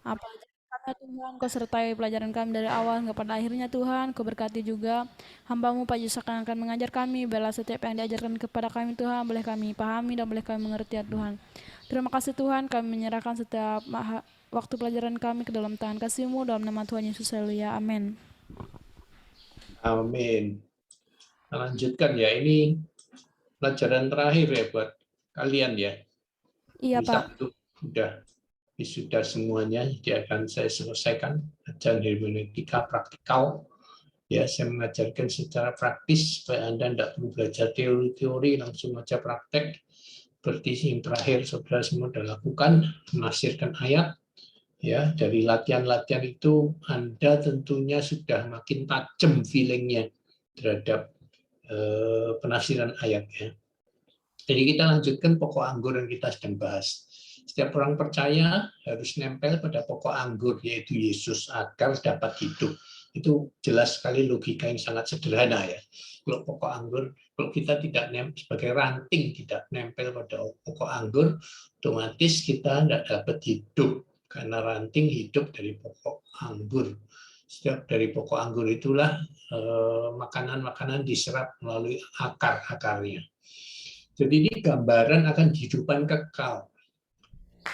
Apa aja kami Tuhan, Kau sertai pelajaran kami dari awal hingga pada akhirnya Tuhan, Kau berkati juga hamba-Mu Pak Yesus akan mengajar kami, bela setiap yang diajarkan kepada kami Tuhan, boleh kami pahami dan boleh kami mengerti ya Tuhan. Terima kasih Tuhan, kami menyerahkan setiap waktu pelajaran kami ke dalam tangan kasih-Mu, dalam nama Tuhan Yesus, haleluya, amin. Amin. Lanjutkan ya, ini pelajaran terakhir ya buat kalian ya. Iya Ini Pak. Sabtu sudah semuanya, jadi akan saya selesaikan ajaran hermeneutika praktikal. Ya, saya mengajarkan secara praktis supaya Anda tidak perlu belajar teori-teori, langsung aja praktek. Seperti yang terakhir saudara semua sudah lakukan, menafsirkan ayat. Ya, dari latihan-latihan itu Anda tentunya sudah makin tajam feelingnya terhadap penafsiran ayatnya. Jadi kita lanjutkan pokok anggur yang kita sedang bahas. Setiap orang percaya harus nempel pada pokok anggur, yaitu Yesus, agar dapat hidup. Itu jelas sekali logika yang sangat sederhana ya. Kalau pokok anggur, kalau kita tidak nempel sebagai ranting, tidak nempel pada pokok anggur, otomatis kita tidak dapat hidup. Karena ranting hidup dari pokok anggur. Setiap dari pokok anggur itulah makanan-makanan diserap melalui akar-akarnya. Jadi ini gambaran akan kehidupan kekal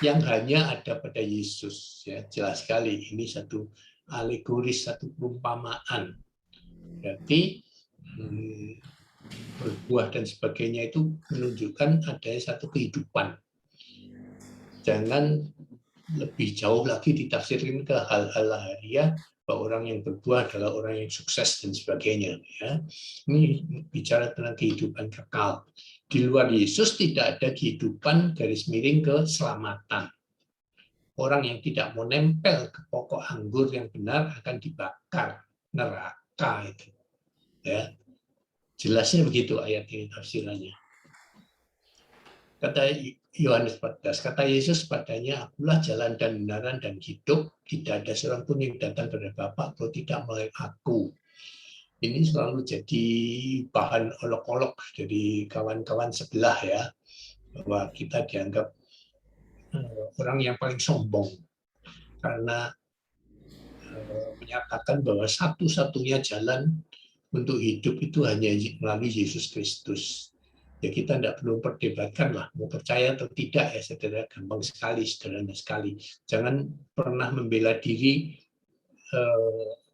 yang hanya ada pada Yesus. Ya, jelas sekali ini satu alegoris, satu perumpamaan. Berarti berbuah dan sebagainya itu menunjukkan adanya satu kehidupan. Jangan lebih jauh lagi ditafsirkan ke hal-hal lahiriah bahwa orang yang berbuah adalah orang yang sukses dan sebagainya. Ya. Ini bicara tentang kehidupan kekal. Di luar Yesus tidak ada kehidupan garis miring keselamatan. Orang yang tidak mau nempel ke pokok anggur yang benar akan dibakar neraka itu. Ya. Jelasnya begitu ayat ini tafsirannya. Kata Yohanes 14, kata Yesus padanya, akulah jalan dan kebenaran dan hidup, tidak ada seorang pun yang datang kepada Bapa kalau tidak melalui aku. Ini selalu jadi bahan olok-olok dari kawan-kawan sebelah ya, bahwa kita dianggap orang yang paling sombong karena menyatakan bahwa satu-satunya jalan untuk hidup itu hanya melalui Yesus Kristus. Ya kita tidak perlu perdebatkan lah, mau percaya atau tidak ya, saudara, gampang sekali, sederhana sekali. Jangan pernah membela diri,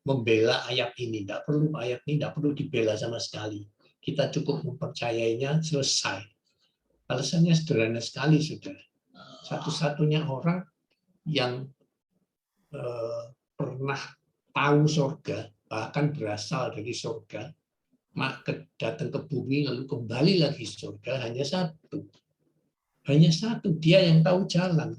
membela ayat ini, tidak perlu ayat ini, tidak perlu dibela sama sekali. Kita cukup mempercayainya, selesai. Alasannya sederhana sekali, saudara. Satu-satunya orang yang pernah tahu surga, bahkan berasal dari surga, datang ke bumi lalu kembali lagi surga, hanya satu, dia yang tahu jalan.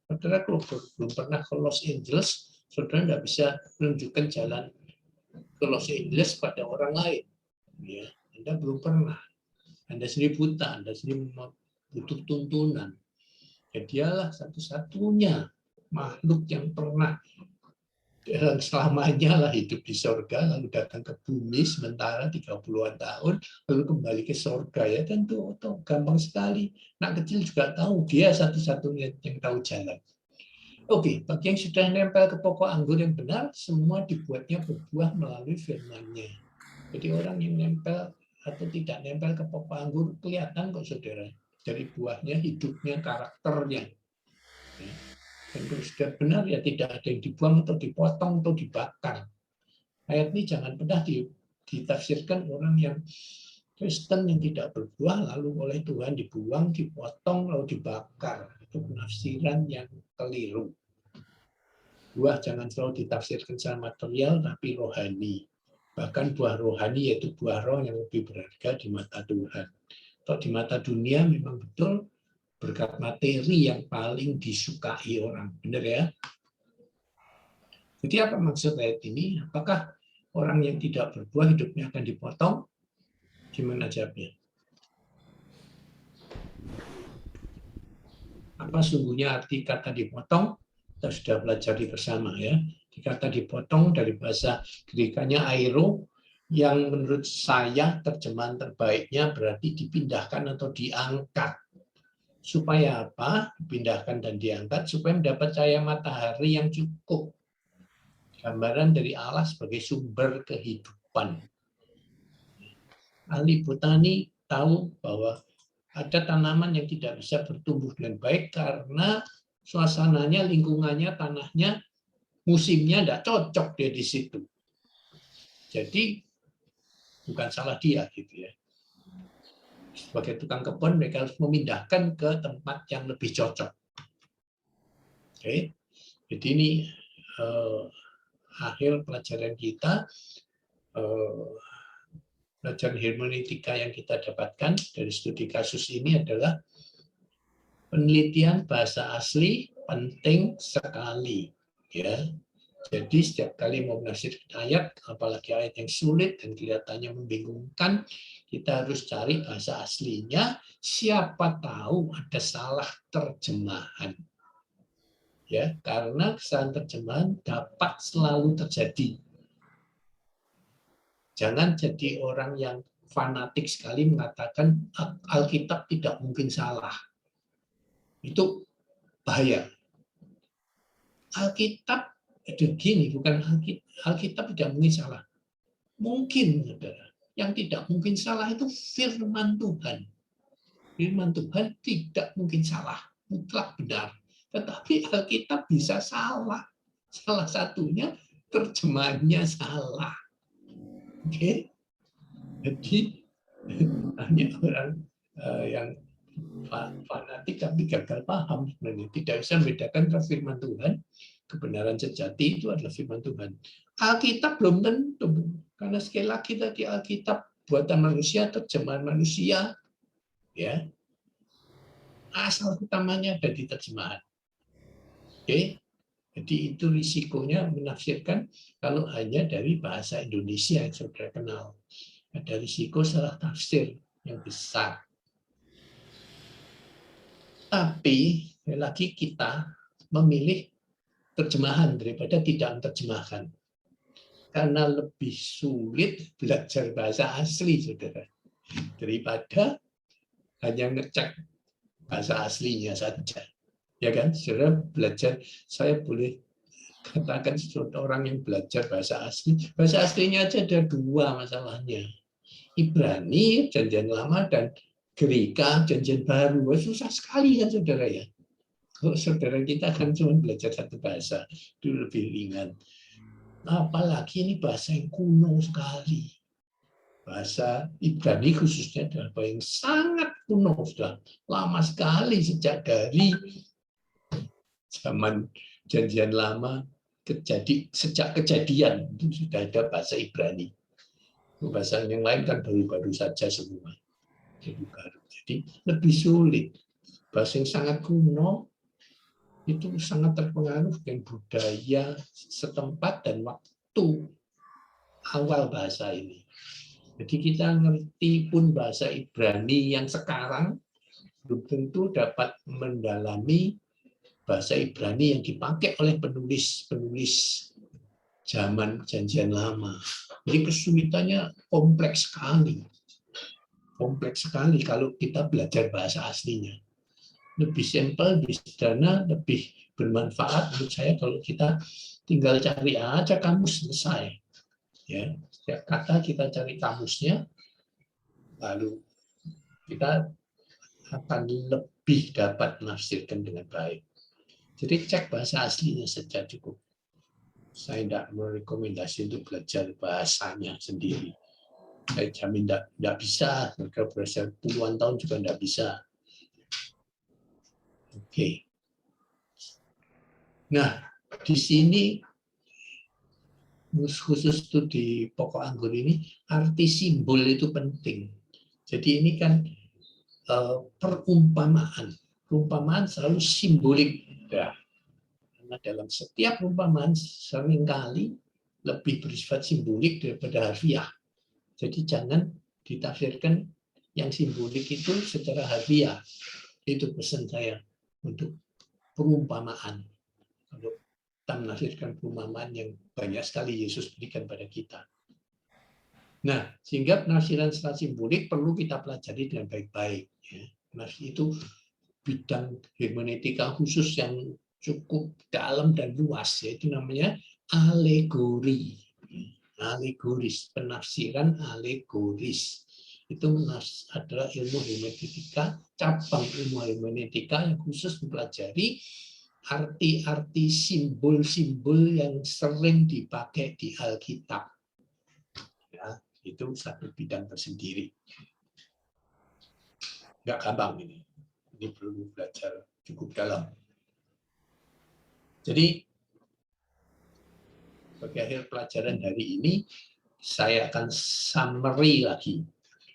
Saudara kalau belum pernah ke Los Angeles, saudara tidak bisa menunjukkan jalan ke Los Angeles pada orang lain. Ya, Anda belum pernah, Anda sendiri buta, Anda sendiri butuh tuntunan. Ya, dialah satu-satunya makhluk yang pernah selamanya lah hidup di surga, lalu datang ke bumi sementara 30-an tahun, lalu kembali ke surga. Ya tentu gampang sekali. Anak kecil juga tahu, dia satu-satunya yang tahu jalan. Oke, bagi yang sudah nempel ke pokok anggur yang benar, semua dibuatnya berbuah melalui firman-Nya. Jadi orang yang nempel atau tidak nempel ke pokok anggur kelihatan kok saudara. Dari buahnya, hidupnya, karakternya. Ya. Dan kalau sudah benar ya tidak ada yang dibuang atau dipotong atau dibakar. Ayat ini jangan pernah ditafsirkan orang yang Kristen yang tidak berbuah lalu oleh Tuhan dibuang, dipotong, lalu dibakar. Itu penafsiran yang keliru. Buah jangan selalu ditafsirkan secara material tapi rohani. Bahkan buah rohani yaitu buah roh yang lebih berharga di mata Tuhan. Atau di mata dunia memang betul berkat materi yang paling disukai orang. Benar ya? Jadi apa maksud ayat ini? Apakah orang yang tidak berbuah hidupnya akan dipotong? Gimana jawabnya? Apa sungguhnya arti kata dipotong? Kita sudah pelajari bersama ya. Kata dipotong dari bahasa Grekanya airo, yang menurut saya terjemahan terbaiknya berarti dipindahkan atau diangkat. Supaya apa? Dipindahkan dan diangkat supaya mendapat cahaya matahari yang cukup. Gambaran dari Allah sebagai sumber kehidupan. Ahli botani tahu bahwa ada tanaman yang tidak bisa bertumbuh dengan baik karena suasananya, lingkungannya, tanahnya, musimnya tidak cocok dia di situ. Jadi bukan salah dia gitu ya. Sebagai tukang kebun mereka harus memindahkan ke tempat yang lebih cocok. Oke, jadi ini akhir pelajaran kita. Pelajaran hermeneutika yang kita dapatkan dari studi kasus ini adalah penelitian bahasa asli penting sekali. Ya, jadi setiap kali mau menafsirkan ayat, apalagi ayat yang sulit dan kelihatannya membingungkan, kita harus cari bahasa aslinya. Siapa tahu ada salah terjemahan. Ya, karena kesalahan terjemahan dapat selalu terjadi. Jangan jadi orang yang fanatik sekali mengatakan Alkitab tidak mungkin salah. Itu bahaya. Alkitab begini, bukan Alkitab tidak mungkin salah. Mungkin, saudara. Yang tidak mungkin salah itu firman Tuhan. Firman Tuhan tidak mungkin salah, mutlak benar. Tetapi Alkitab bisa salah. Salah satunya terjemahannya salah. Oke? Jadi hanya orang yang fanatik tapi gagal paham sebenarnya. Tidak bisa membedakan antara firman Tuhan, kebenaran sejati itu adalah firman Tuhan. Alkitab belum tentu, karena sekali lagi tadi Alkitab buatan manusia, terjemahan manusia, ya. Asal utamanya ada di terjemahan. Oke, jadi itu risikonya menafsirkan kalau hanya dari bahasa Indonesia yang saudara kenal. Ada risiko salah tafsir yang besar. Tapi lagi kita memilih terjemahan daripada tidak menerjemahkan. Karena lebih sulit belajar bahasa asli, saudara, daripada hanya ngecek bahasa aslinya saja. Ya kan, saudara belajar, saya boleh katakan orang yang belajar bahasa asli, bahasa aslinya aja ada dua masalahnya. Ibrani, Perjanjian Lama, dan Greka, Perjanjian Baru. Susah sekali kan, saudara ya. Kalau saudara kita kan cuma belajar satu bahasa, itu lebih ringan. Apalagi ini bahasa yang kuno sekali. Bahasa Ibrani khususnya adalah bahasa yang sangat kuno, sudah lama sekali sejak dari zaman Perjanjian Lama, sejak kejadian itu sudah ada bahasa Ibrani. Bahasa yang lain kan baru-baru saja semua. Jadi lebih sulit. Bahasa yang sangat kuno itu sangat terpengaruh dengan budaya setempat dan waktu awal bahasa ini. Jadi kita ngerti pun bahasa Ibrani yang sekarang belum tentu dapat mendalami bahasa Ibrani yang dipakai oleh penulis-penulis zaman Perjanjian Lama. Jadi kesulitannya kompleks sekali. Kompleks sekali kalau kita belajar bahasa aslinya. Lebih simpel, lebih sederhana, lebih bermanfaat menurut saya kalau kita tinggal cari aja kamus, selesai. Ya, setiap kata kita cari kamusnya, lalu kita akan lebih dapat menafsirkan dengan baik. Jadi cek bahasa aslinya saja cukup. Saya tidak merekomendasi untuk belajar bahasanya sendiri. Saya jamin tidak bisa, mereka belajar puluhan tahun juga tidak bisa. Oke. Nah, di sini khusus itu di pokok anggur ini arti simbol itu penting. Jadi ini kan perumpamaan. Perumpamaan selalu simbolik. Ya. Karena dalam setiap perumpamaan seringkali lebih bersifat simbolik daripada harfiah. Jadi jangan ditafsirkan yang simbolik itu secara harfiah. Itu pesan saya untuk perumpamaan. Kalau kita menafsirkan perumpamaan yang banyak sekali Yesus berikan pada kita. Nah, sehingga penafsiran secara simbolik perlu kita pelajari dengan baik-baik. Nah, itu bidang hermeneutika khusus yang cukup dalam dan luas, yaitu namanya alegori. Alegoris, penafsiran alegoris. Itu adalah ilmu hermeneutika, cabang ilmu hermeneutika yang khusus mempelajari arti-arti simbol-simbol yang sering dipakai di Alkitab. Ya, itu satu bidang tersendiri. Nggak gampang ini. Ini perlu belajar cukup dalam. Jadi, bagi akhir pelajaran hari ini, saya akan summary lagi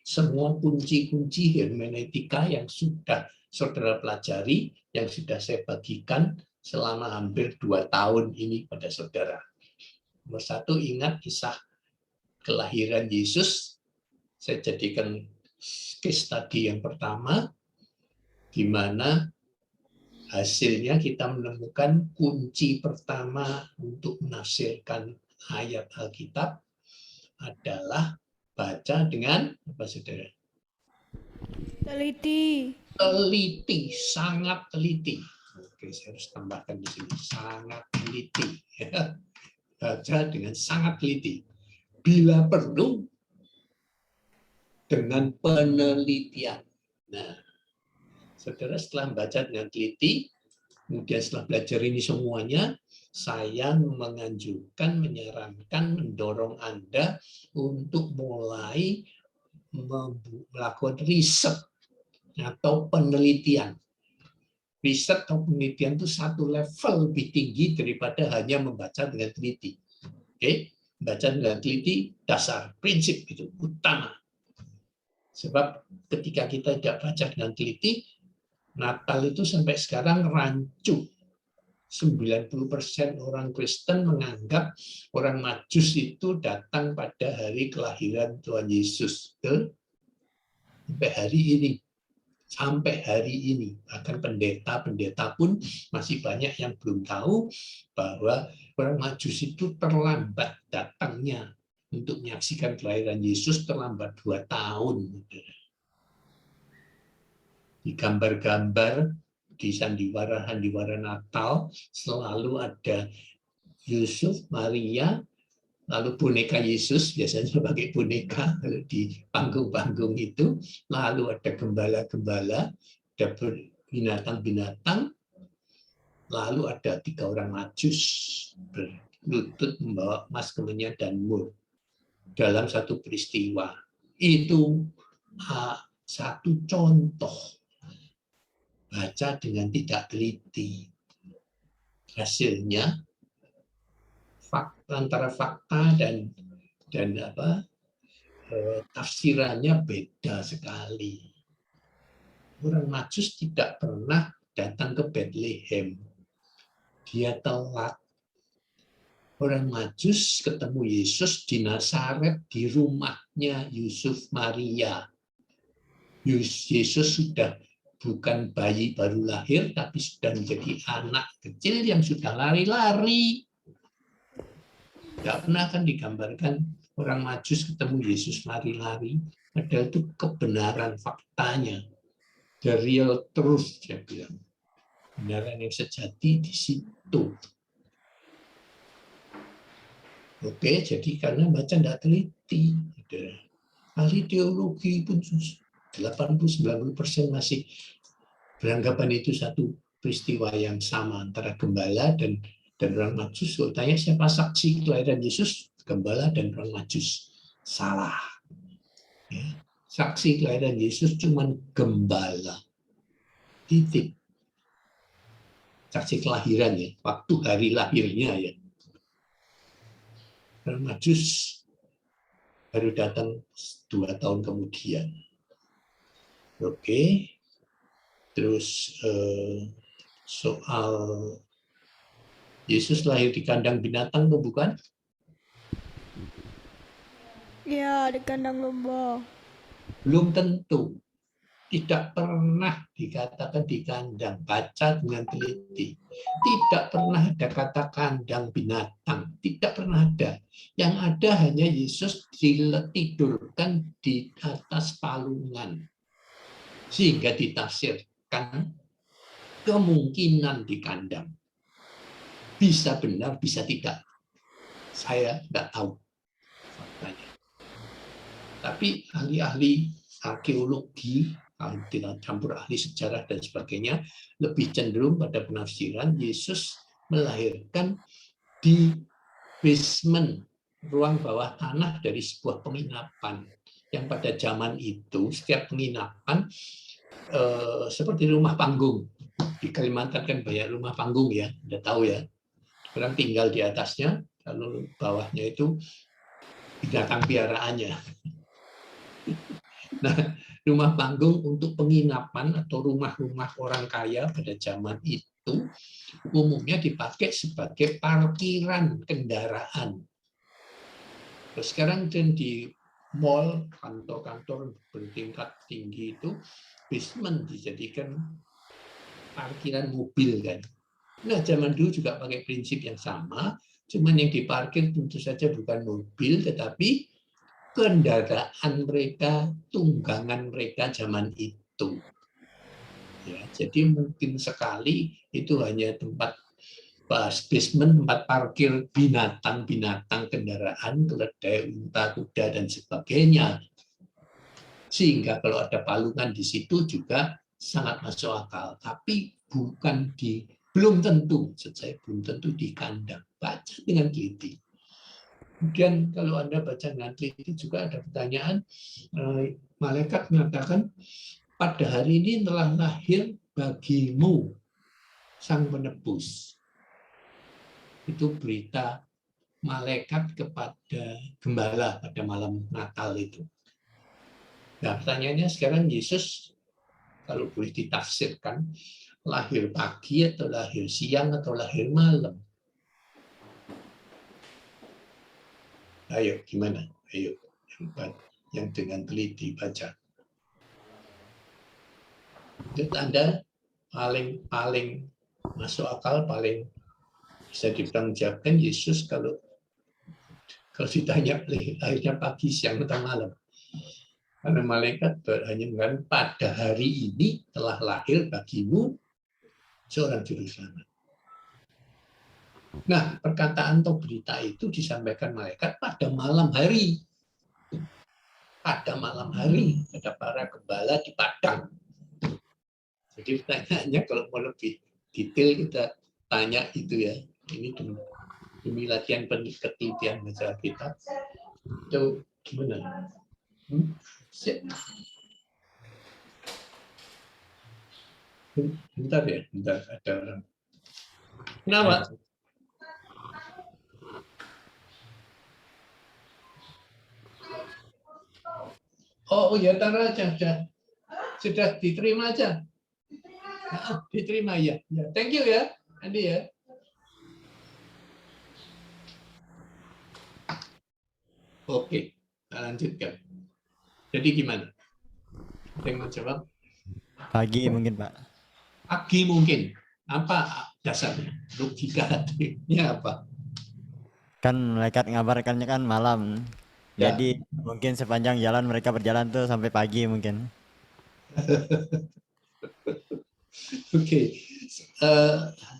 semua kunci-kunci hermeneutika yang sudah saudara pelajari, yang sudah saya bagikan selama hampir 2 tahun ini pada saudara. Nomor 1, ingat kisah kelahiran Yesus. Saya jadikan case study yang pertama, di mana hasilnya kita menemukan kunci pertama untuk menafsirkan ayat Alkitab adalah baca dengan apa, saudara? Teliti. Teliti, sangat teliti. Oke, saya harus tambahkan di sini, sangat teliti. Baca dengan sangat teliti. Bila perlu, dengan penelitian. Nah, saudara setelah membaca dengan teliti, kemudian setelah belajar ini semuanya, saya menganjurkan, menyarankan, mendorong Anda untuk mulai melakukan riset atau penelitian. Riset atau penelitian itu satu level lebih tinggi daripada hanya membaca dengan teliti. Oke, baca dengan teliti dasar, prinsip itu utama. Sebab ketika kita tidak baca dengan teliti, Natal itu sampai sekarang rancu. 90% orang Kristen menganggap orang Majus itu datang pada hari kelahiran Tuhan Yesus. Sampai hari ini. Sampai hari ini. Bahkan pendeta-pendeta pun masih banyak yang belum tahu bahwa orang Majus itu terlambat datangnya untuk menyaksikan kelahiran Yesus, terlambat 2 tahun. Di gambar-gambar di sandiwara Natal selalu ada Yusuf, Maria, lalu boneka Yesus, biasanya pakai boneka di panggung-panggung itu, lalu ada gembala-gembala, ada binatang-binatang, lalu ada 3 orang Majus berlutut membawa emas, kemenyan, dan mur dalam satu peristiwa. Itu satu contoh baca dengan tidak teliti. Hasilnya antara fakta dan tafsirannya beda sekali. Orang Majus tidak pernah datang ke Bethlehem. Dia telat. Orang Majus ketemu Yesus di Nazaret, di rumahnya Yusuf Maria. Yesus sudah bukan bayi baru lahir, tapi sudah menjadi anak kecil yang sudah lari-lari. Tidak pernah kan digambarkan orang Majus ketemu Yesus lari-lari. Padahal itu kebenaran faktanya. The real truth, saya bilang. Kebenaran yang sejati di situ. Oke, jadi karena baca tidak teliti. Ahli teologi pun 80-90% masih beranggapan itu satu peristiwa yang sama antara gembala dan orang Majus. Kalau tanya siapa saksi kelahiran Yesus, gembala dan orang Majus. Salah. Ya. Saksi kelahiran Yesus cuma gembala. Titik. Saksi kelahiran ya, waktu hari lahirnya ya. Orang Majus baru datang 2 tahun kemudian. Oke. Terus soal Yesus lahir di kandang binatang, bukan? Iya, di kandang domba. Belum tentu. Tidak pernah dikatakan di kandang. Baca dengan teliti. Tidak pernah ada kata kandang binatang. Tidak pernah ada. Yang ada hanya Yesus ditidurkan di atas palungan. Sehingga ditafsirkan kemungkinan di kandang. Bisa benar, bisa tidak. Saya nggak tahu faktanya. Tapi ahli-ahli arkeologi, tidak campur ahli sejarah dan sebagainya, lebih cenderung pada penafsiran Yesus melahirkan di basement, ruang bawah tanah dari sebuah penginapan. Yang pada zaman itu, setiap penginapan seperti rumah panggung. Di Kalimantan kan banyak rumah panggung ya, Anda tahu ya. Orang tinggal di atasnya, lalu bawahnya itu binatang piaraannya. Nah, rumah panggung untuk penginapan atau rumah-rumah orang kaya pada zaman itu umumnya dipakai sebagai parkiran kendaraan. Terus sekarang di mall, kantor-kantor bertingkat tinggi itu basement dijadikan parkiran mobil kan. Nah, zaman dulu juga pakai prinsip yang sama, cuman yang diparkir tentu saja bukan mobil, tetapi kendaraan mereka, tunggangan mereka zaman itu. Ya, jadi mungkin sekali itu hanya tempat basement, tempat parkir binatang-binatang, kendaraan, keledai, unta, kuda, dan sebagainya. Sehingga kalau ada palungan di situ juga sangat masuk akal. Tapi belum tentu, saya belum tentu di kandang. Baca dengan teliti. Kemudian kalau Anda baca dengan teliti juga ada pertanyaan, malaikat mengatakan, pada hari ini telah lahir bagimu sang penebus. Itu berita malaikat kepada gembala pada malam Natal itu. Nah, pertanyaannya sekarang Yesus, kalau boleh ditafsirkan, lahir pagi atau lahir siang atau lahir malam? Ayo, gimana? Ayo, yang dengan teliti baca. Menurut Anda paling masuk akal, paling bisa dipertanggungjawabkan Yesus kalau ditanya lahirnya pagi, siang atau malam. Karena malaikat hanya mengatakan pada hari ini telah lahir bagimu seorang juru selamat. Nah, perkataan atau berita itu disampaikan malaikat pada malam hari. Pada malam hari, ada para gembala di padang. Jadi pertanyaannya kalau mau lebih detail kita tanya itu ya. Ini demi latihan penelitian baca kita. Itu gimana? Bentar ya, bentar ada orang. Kenapa? Oh ya, taruh aja, sudah diterima aja. Nah, diterima ya. Thank you ya, Andi ya. Oke, kita lanjutkan. Jadi gimana? Ada yang mau jawab? Pagi mungkin, Pak. Pagi mungkin. Apa dasarnya? Logikanya apa? Kan malaikat ngabarkannya kan malam. Ya. Jadi mungkin sepanjang jalan mereka berjalan tuh sampai pagi mungkin. Oke.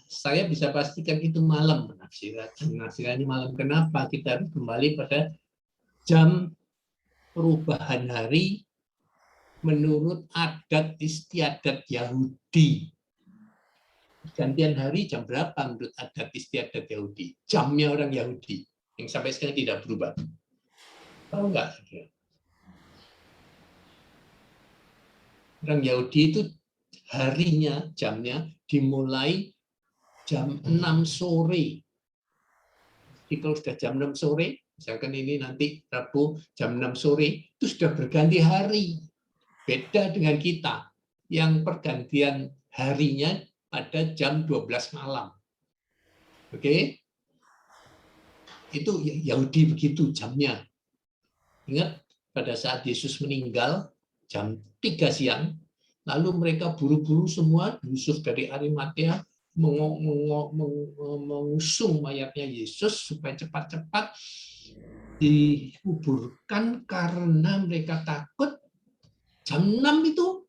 Saya bisa pastikan itu malam penafsirannya malam. Kenapa? Kita harus kembali pada jam perubahan hari menurut adat istiadat Yahudi. Gantian hari jam berapa menurut adat istiadat Yahudi? Jamnya orang Yahudi yang sampai sekarang tidak berubah. Tahu nggak? Orang Yahudi itu harinya, jamnya dimulai jam 6 sore. Jadi kalau sudah jam 6 sore, misalkan ini nanti Rabu jam 6 sore, itu sudah berganti hari. Beda dengan kita, yang pergantian harinya pada jam 12 malam. Oke? Itu Yahudi begitu jamnya. Ingat, pada saat Yesus meninggal, jam 3 siang, lalu mereka buru-buru semua, Yusuf dari Arimatea, mengusung mayatnya Yesus supaya cepat-cepat dikuburkan karena mereka takut jam 6 itu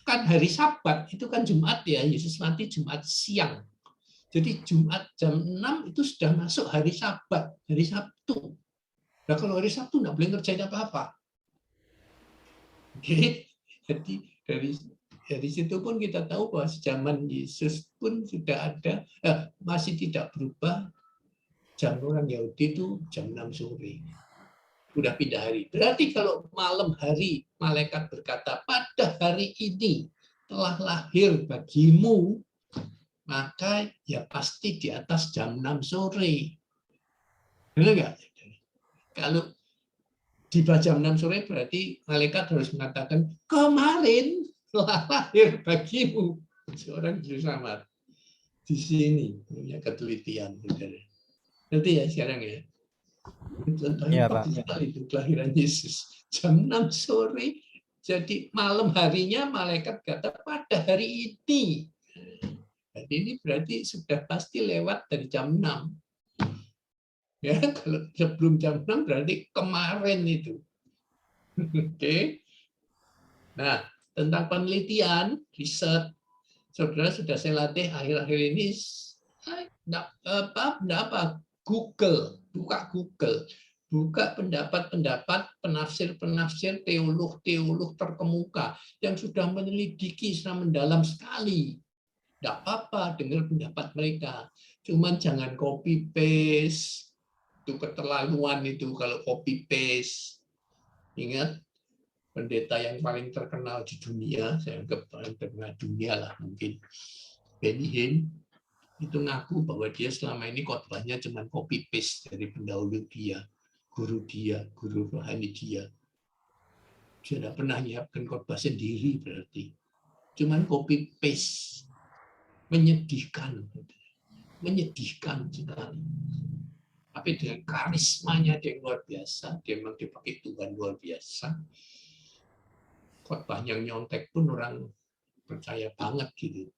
kan hari Sabat itu kan Jumat ya, Yesus mati Jumat siang. Jadi Jumat jam 6 itu sudah masuk hari Sabat, hari Sabtu. Nah kalau hari Sabtu nggak boleh ngerjain apa-apa. Oke, jadi dari situ pun kita tahu bahwa zaman Yesus pun sudah ada, masih tidak berubah, jam orang Yahudi itu jam 6 sore. Udah pindah hari. Berarti kalau malam hari malaikat berkata, pada hari ini telah lahir bagimu, maka ya pasti di atas jam 6 sore. Benar nggak? Kalau di jam 6 sore berarti malaikat harus mengatakan, kemarin telah lahir bagimu seorang juru selamat. Di sini punya ketelitian. Nanti ya sekarang ya. Iya, Contohnya Pak. itu kelahiran Yesus. Jam 6 sore, jadi malam harinya malaikat kata pada hari ini. Jadi ini berarti sudah pasti lewat dari jam 6. Ya, kalau sebelum jam 6 berarti kemarin itu. Oke. Nah, tentang penelitian, riset, saudara sudah saya latih akhir-akhir ini, Google, buka Google, buka pendapat-pendapat penafsir-penafsir teolog-teolog terkemuka yang sudah menyelidiki secara mendalam sekali. Tidak apa-apa dengar pendapat mereka, cuman jangan copy paste, itu keterlaluan itu kalau copy paste. Ingat, pendeta yang paling terkenal di dunia, saya anggap paling terkenal dunia lah mungkin, Benny Hinn, itu ngaku bahwa dia selama ini khotbahnya cuma copy paste dari pendahulu dia, guru rohani dia. Dia tidak pernah menyiapkan khotbah sendiri berarti. Cuma copy paste. Menyedihkan sekali. Tapi dengan karismanya dia luar biasa, dia memang dipakai Tuhan luar biasa. Khotbah yang nyontek pun orang percaya banget gitu.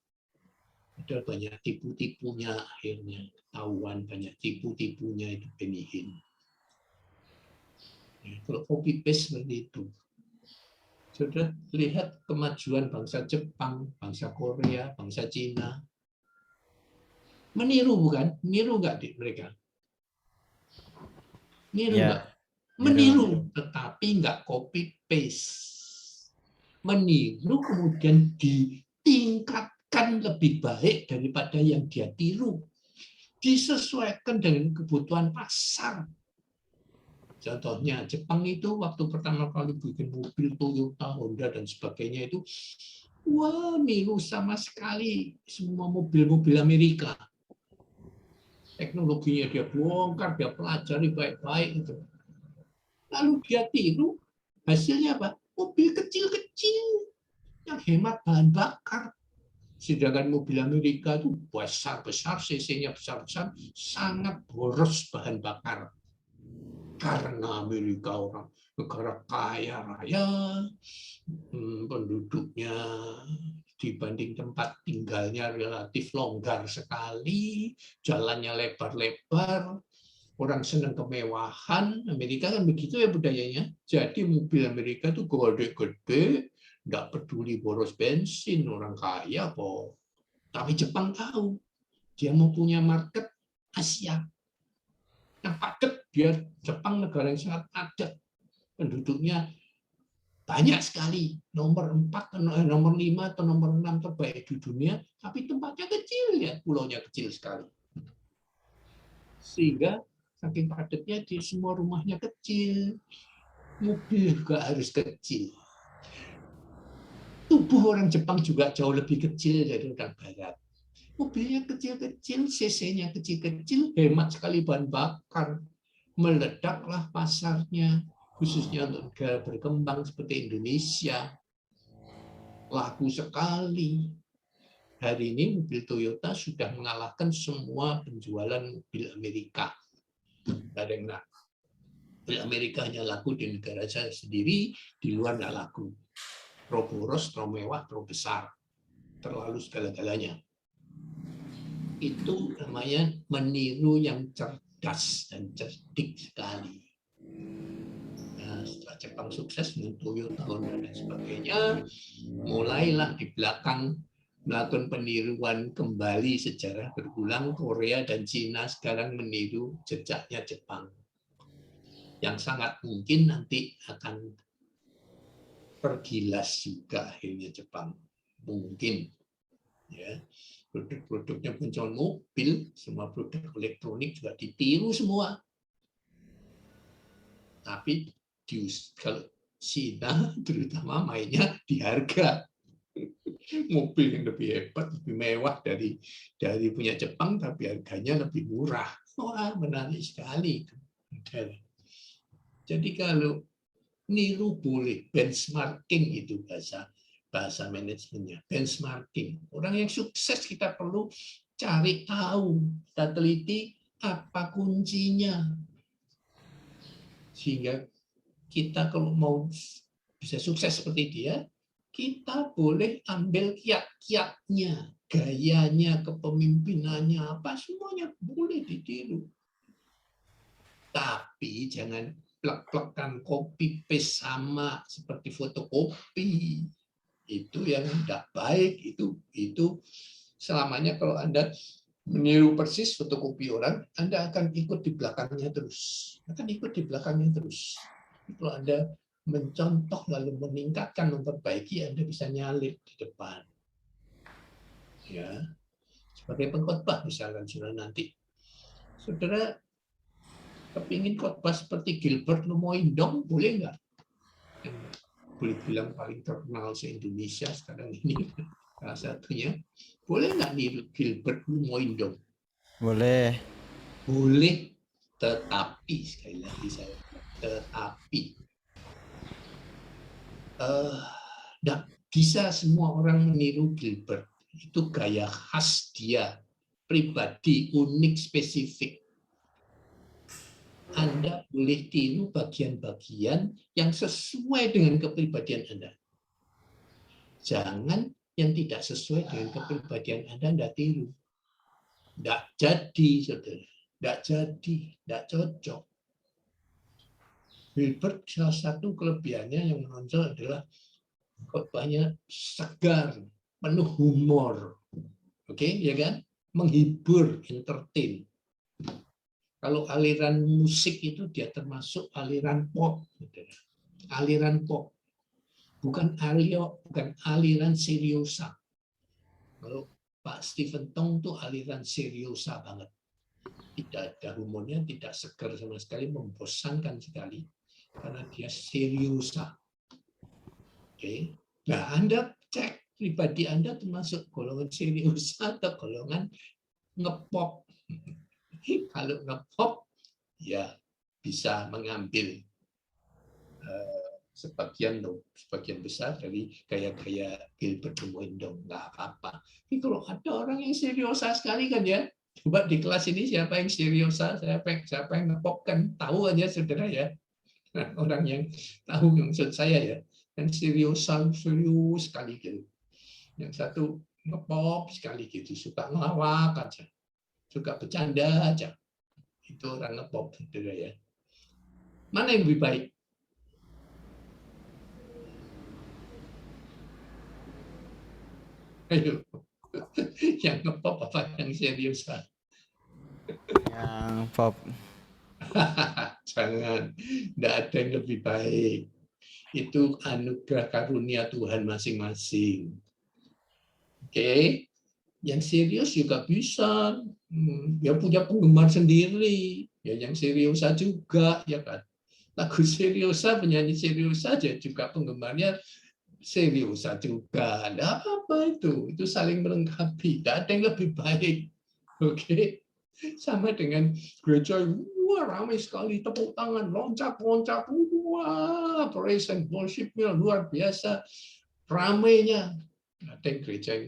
Ada banyak tipu-tipunya akhirnya, ketahuan banyak tipu-tipunya itu Benny Hinn. Ya, kalau copy paste seperti itu. Sudah lihat kemajuan bangsa Jepang, bangsa Korea, bangsa Cina. Meniru bukan? Meniru nggak mereka? Meniru Ya, nggak? Meniru, tetapi nggak copy paste. Meniru kemudian ditingkatkan lebih baik daripada yang dia tiru. Disesuaikan dengan kebutuhan pasar. Contohnya Jepang itu waktu pertama kali bikin mobil Toyota, Honda dan sebagainya itu, wah niru sama sekali semua mobil-mobil Amerika. Teknologinya dia bongkar, dia pelajari baik-baik itu. Lalu dia tiru, hasilnya apa? Mobil kecil-kecil yang hemat bahan bakar. Sedangkan mobil Amerika itu besar-besar, cc-nya besar-besar, sangat boros bahan bakar. Karena Amerika orang negara kaya raya, penduduknya dibanding tempat tinggalnya relatif longgar sekali, jalannya lebar-lebar, orang senang kemewahan. Amerika kan begitu ya budayanya. Jadi mobil Amerika itu gede-gede, nggak peduli boros bensin, orang kaya kok. Tapi Jepang tahu, dia mau punya market Asia. Yang padat, dia Jepang negara yang sangat padat. Penduduknya banyak sekali, nomor 4, nomor 5 atau nomor 6 terbaik di dunia, tapi tempatnya kecil, lihat pulaunya kecil sekali. Sehingga saking padatnya di semua rumahnya kecil, mobil juga harus kecil. Tubuh orang Jepang juga jauh lebih kecil dari orang Barat. Mobilnya kecil-kecil, cc-nya kecil-kecil, hemat sekali bahan bakar. Meledaklah pasarnya, khususnya untuk negara berkembang seperti Indonesia. Laku sekali. Hari ini mobil Toyota sudah mengalahkan semua penjualan mobil Amerika. Ada yang laku. Mobil Amerika hanya laku di negara saya sendiri, di luar nggak laku. Terlalu boros, terlalu mewah, terlalu besar. Terlalu segala-galanya. Itu namanya meniru yang cerdas dan cerdik sekali. Nah, setelah Jepang sukses dengan Toyota, Honda dan sebagainya, mulailah di belakang melakukan peniruan kembali sejarah berulang. Korea dan Cina sekarang meniru jejaknya Jepang, yang sangat mungkin nanti akan tergilas juga akhirnya Jepang, mungkin ya. Produk-produknya muncul mobil, semua produk elektronik juga ditiru semua. Tapi kalau Cina terutama mainnya di harga. Mobil yang lebih hebat, lebih mewah dari punya Jepang, tapi harganya lebih murah. Wah, menarik sekali. Jadi kalau niru boleh, benchmarking itu bahasa manajemennya, benchmarking. Orang yang sukses kita perlu cari tahu, kita teliti apa kuncinya. Sehingga kita kalau mau bisa sukses seperti dia, kita boleh ambil kiat-kiatnya, gayanya, kepemimpinannya, apa semuanya boleh ditiru. Tapi jangan plek-plekan copy paste sama seperti fotokopi. Itu yang tidak baik. Itu selamanya kalau Anda meniru persis fotokopi orang, Anda akan ikut di belakangnya terus. Kalau Anda mencontoh lalu meningkatkan, memperbaiki, Anda bisa nyalip di depan. Ya, sebagai pengkhotbah misalkan saudara nanti, saudara kepingin khotbah seperti Gilbert Lumoindong, boleh nggak? Yang boleh bilang paling terkenal se-Indonesia sekarang ini, salah satunya, boleh nggak niru Gilbert Lumoindong? Boleh. Boleh, tetapi sekali lagi saya, tetapi tidak bisa semua orang meniru Gilbert. Itu gaya khas dia, pribadi, unik, spesifik. Anda boleh tiru bagian-bagian yang sesuai dengan kepribadian Anda. Jangan yang tidak sesuai dengan kepribadian Anda tiru. Tidak jadi, saudara. Tidak jadi, tidak cocok. Gilbert salah satu kelebihannya yang menonjol adalah khotbahnya segar, penuh humor. Oke, ya kan? Menghibur, entertain. Kalau aliran musik itu dia termasuk aliran pop. Aliran pop. Bukan aliran seriosa. Kalau Pak Stephen Tong itu aliran seriosa banget. Tidak ada humornya, tidak segar sama sekali, membosankan sekali. Karena dia seriosa. Oke. Nah, Anda cek pribadi Anda termasuk golongan seriosa atau golongan ngepop. Kalau ngepop, ya bisa mengambil sebagian besar dari gaya-gaya Gilbert Lumoindong, nggak apa-apa. Tapi kalau ada orang yang seriosa sekali kan ya, coba di kelas ini siapa yang seriosa, siapa yang ngepop kan tahu aja saudara ya. Orang yang tahu maksud saya ya, yang serius sekali gitu. Yang satu ngepop sekali gitu, suka ngelawak aja. Suka bercanda aja. Itu orang ngepop, saudara ya. Mana yang lebih baik? Ayo. Yang ngepop apa yang serius? Yang pop. Jangan. Tidak ada yang lebih baik. Itu anugerah karunia Tuhan masing-masing. Oke? Yang serius juga bisa. Dia punya penggemar sendiri. Ya, yang seriosa juga, ya kan. Lagu seriosa, penyanyi seriosa aja juga penggemarnya seriosa juga. Ada apa itu? Itu saling melengkapi. Tidak ada yang lebih baik. Oke. Sama dengan gereja, wah ramai sekali, tepuk tangan, loncat-loncat, wah praise and worship-nya luar biasa, ramainya. Ada yang gereja yang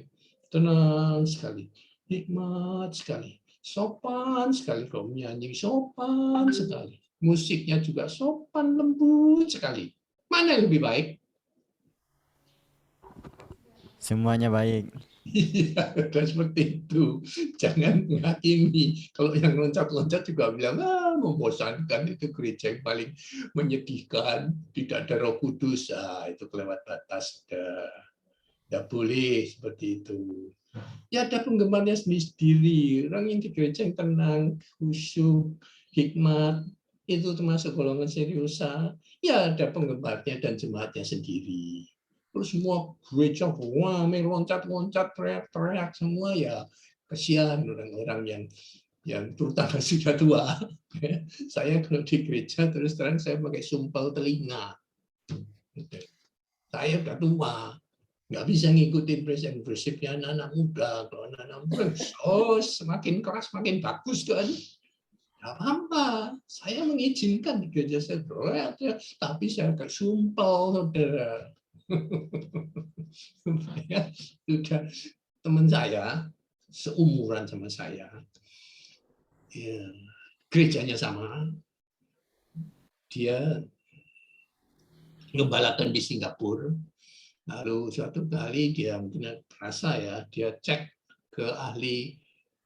tenang sekali, nikmat sekali, sopan sekali kalau menyanyi, sopan sekali, musiknya juga sopan lembut sekali. Mana yang lebih baik? Semuanya baik. Iya, udah seperti itu. Jangan menghakimi. Kalau yang loncat-loncat juga bilang, membosankan, itu gereja yang paling menyedihkan, tidak ada Roh Kudus. Itu kelewat batas. Tidak boleh seperti itu. Ya ada penggemarnya sendiri. Orang yang di gereja yang tenang, khusyuk, hikmat, itu termasuk golongan seriusa. Ya ada penggemarnya dan jemaatnya sendiri. Terus semua gereja ramai loncat-loncat, teriak-teriak semua, ya kasihan orang-orang yang terutama sudah tua. Saya kalau di gereja terus terang saya pakai sumpel telinga. Saya udah tua, nggak bisa ngikutin praise and worship-nya anak-anak muda. Kalau anak-anak muda, semakin keras semakin bagus kan. Nggak apa-apa, saya mengizinkan di gereja saya teriak, tapi saya agak sumpel, saudara. Supaya sudah teman saya seumuran sama saya, ya, gerejanya sama, dia ngembalakan di Singapura. Lalu suatu kali dia mungkin terasa ya, dia cek ke ahli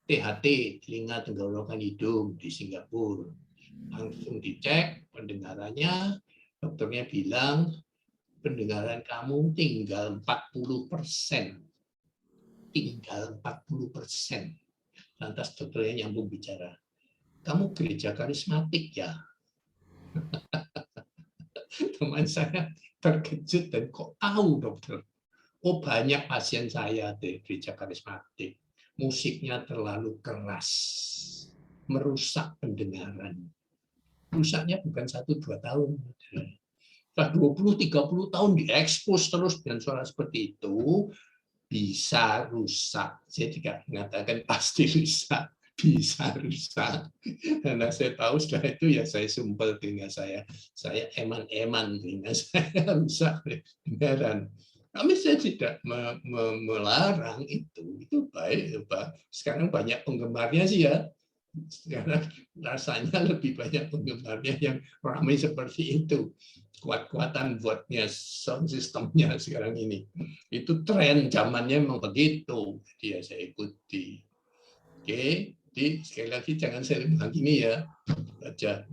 THT, telinga tenggorokan hidung di Singapura. Langsung dicek pendengarannya, dokternya bilang pendengaran kamu tinggal 40%. Tinggal 40%. Lantas dokternya nyambung bicara, kamu gereja karismatik ya? Teman saya terkejut dan kok tahu dokter? Oh banyak pasien saya di gereja karismatik. Musiknya terlalu keras, merusak pendengaran. Rusaknya bukan 1-2 tahun. Setelah 20-30 tahun diekspos terus dengan suara seperti itu, bisa rusak. Saya tidak mengatakan pasti rusak, bisa rusak. Karena saya tahu setelah itu ya saya sumpel telinga saya eman-eman telinga saya rusak beneran. Kami saya tidak melarang itu baik, Pak. Sekarang banyak penggemarnya sih ya. Sekarang rasanya lebih banyak penggemarnya yang ramai seperti itu. Kuat-kuatan buatnya sound systemnya sekarang ini. Itu tren zamannya memang begitu. Jadi ya saya ikuti. Oke, jadi sekali lagi jangan sering menghakimi ya. Baca.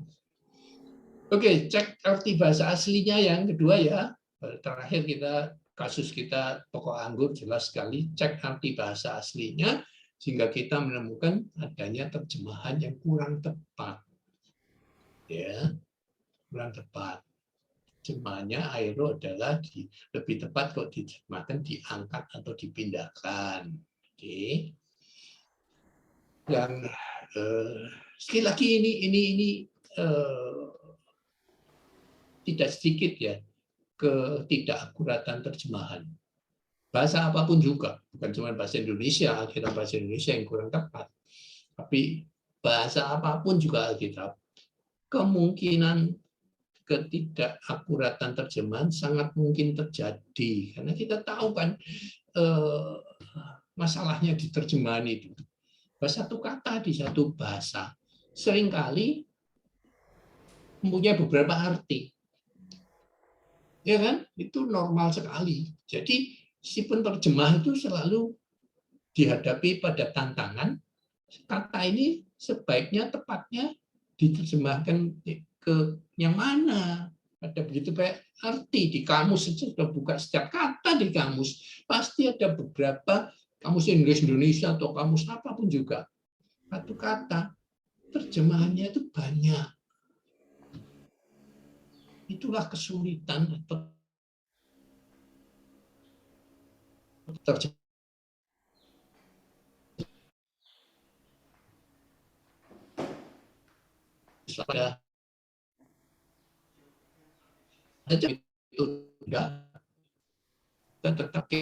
Oke, cek arti bahasa aslinya yang kedua ya. Terakhir kasus kita pokok anggur jelas sekali, cek arti bahasa aslinya sehingga kita menemukan adanya terjemahan yang kurang tepat. Ya, kurang tepat. Terjemahannya aero adalah lebih tepat kalau diterjemahkan diangkat atau dipindahkan. Oke. Dan sekali lagi ini tidak sedikit ya ketidakakuratan terjemahan. Bahasa apapun juga, bukan cuma bahasa Indonesia, Alkitab bahasa Indonesia yang kurang tepat, tapi bahasa apapun juga Alkitab, kemungkinan ketidakakuratan terjemahan sangat mungkin terjadi karena kita tahu kan masalahnya di terjemahan itu. Satu kata di satu bahasa seringkali mempunyai beberapa arti. Ya kan? Itu normal sekali. Jadi si penerjemah itu selalu dihadapi pada tantangan. Kata ini sebaiknya tepatnya diterjemahkan ke yang mana? Ada begitu banyak arti di kamus, sudah buka setiap kata di kamus. Pasti ada beberapa kamus Inggris-Indonesia atau kamus apapun juga. Satu kata, terjemahannya itu banyak. Itulah kesulitan atau terjemahan. Ada itu enggak, tetapi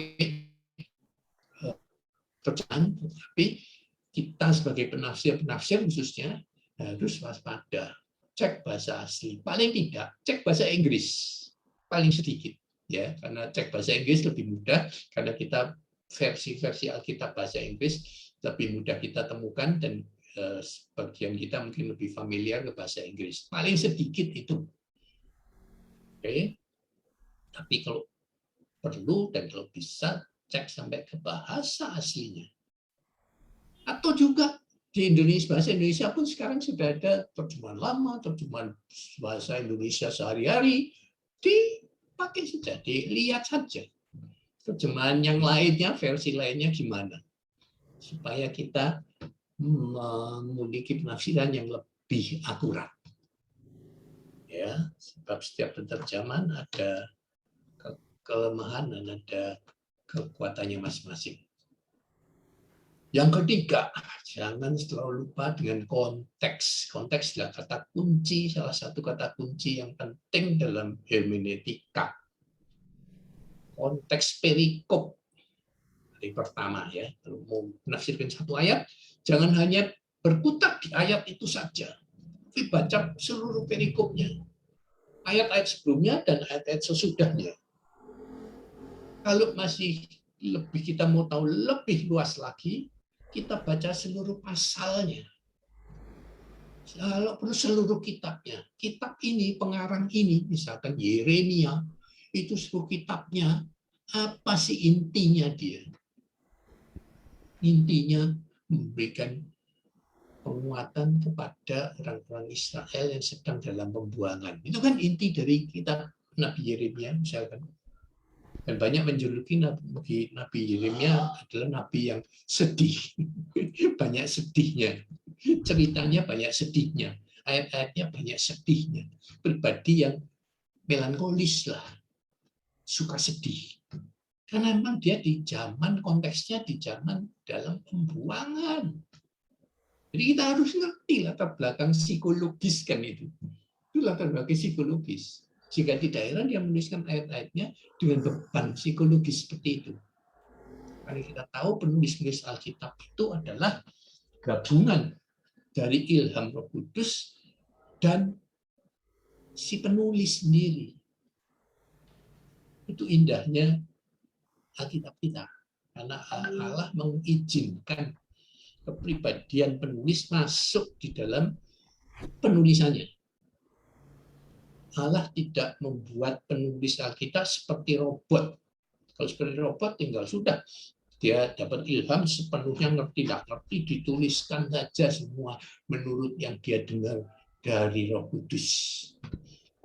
terjemahan, tapi kita sebagai penafsir khususnya harus waspada. Cek bahasa asli, paling tidak cek bahasa Inggris, paling sedikit ya, karena cek bahasa Inggris lebih mudah karena kita versi Alkitab bahasa Inggris lebih mudah kita temukan dan sebagian kita mungkin lebih familiar ke bahasa Inggris, paling sedikit itu. Oke. Tapi kalau perlu dan kalau bisa cek sampai ke bahasa aslinya. Atau juga di Indonesia, bahasa Indonesia pun sekarang sudah ada terjemahan lama, terjemahan bahasa Indonesia sehari-hari, dipakai saja, dilihat saja. Terjemahan yang lainnya, versi lainnya gimana. Supaya kita memiliki penafsiran yang lebih akurat. Ya, sebab setiap penerjemahan ada kelemahan dan ada kekuatannya masing-masing. Yang ketiga, jangan selalu lupa dengan konteks. Konteks adalah kata kunci, salah satu kata kunci yang penting dalam hermeneutika. Konteks perikop. Yang pertama ya, kalau mau menafsirkan satu ayat, jangan hanya berkutat di ayat itu saja. Tapi baca seluruh perikopnya. Ayat-ayat sebelumnya dan ayat-ayat sesudahnya. Kalau masih lebih kita mau tahu lebih luas lagi, kita baca seluruh pasalnya. Kalau perlu seluruh kitabnya. Kitab ini, pengarang ini, misalkan Yeremia, itu seluruh kitabnya, apa sih intinya dia? Intinya memberikan penguatan kepada orang-orang Israel yang sedang dalam pembuangan. Itu kan inti dari kitab Nabi Yeremia, misalkan. Dan banyak menjuluki Nabi Yeremia adalah Nabi yang sedih. Banyak sedihnya. Ceritanya banyak sedihnya. Ayat-ayatnya banyak sedihnya. Pribadi yang melankolis lah. Suka sedih. Karena memang dia di zaman, konteksnya di zaman dalam pembuangan. Jadi kita harus ngerti latar belakang psikologis kan itu. Itu latar belakang psikologis. Jika di daerah dia menuliskan ayat-ayatnya dengan beban psikologis seperti itu. Karena kita tahu penulis-penulis Alkitab itu adalah gabungan dari ilham Roh Kudus dan si penulis sendiri. Itu indahnya Alkitab kita. Karena Allah mengizinkan kepribadian penulis masuk di dalam penulisannya. Allah tidak membuat penulis Alkitab seperti robot. Kalau seperti robot tinggal sudah dia dapat ilham sepenuhnya ngerti dituliskan saja semua menurut yang dia dengar dari Roh Kudus.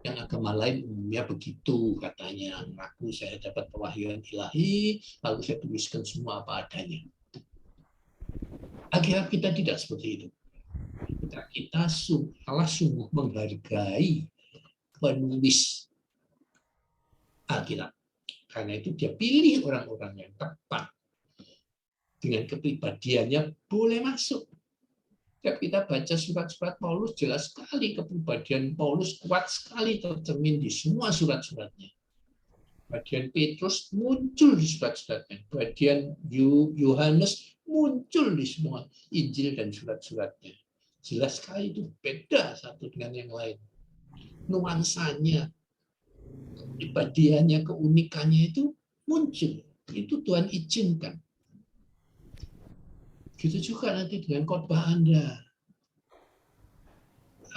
Yang agama lain umumnya begitu katanya. Aku saya dapat pewahyuan ilahi lalu saya tuliskan semua apa adanya. Alkitab kita tidak seperti itu. Allah sungguh menghargai penulis Alkitab. Karena itu dia pilih orang-orang yang tepat. Dengan kepribadiannya boleh masuk. Kita baca surat-surat Paulus, jelas sekali kepribadian Paulus kuat sekali tercermin di semua surat-suratnya. Bagian Petrus muncul di surat-suratnya. Bagian Yohanes muncul di semua Injil dan surat-suratnya. Jelas sekali itu beda satu dengan yang lain. Nuansanya, kepribadiannya, keunikannya itu muncul. Itu Tuhan izinkan. Gitu juga nanti dengan khotbah Anda.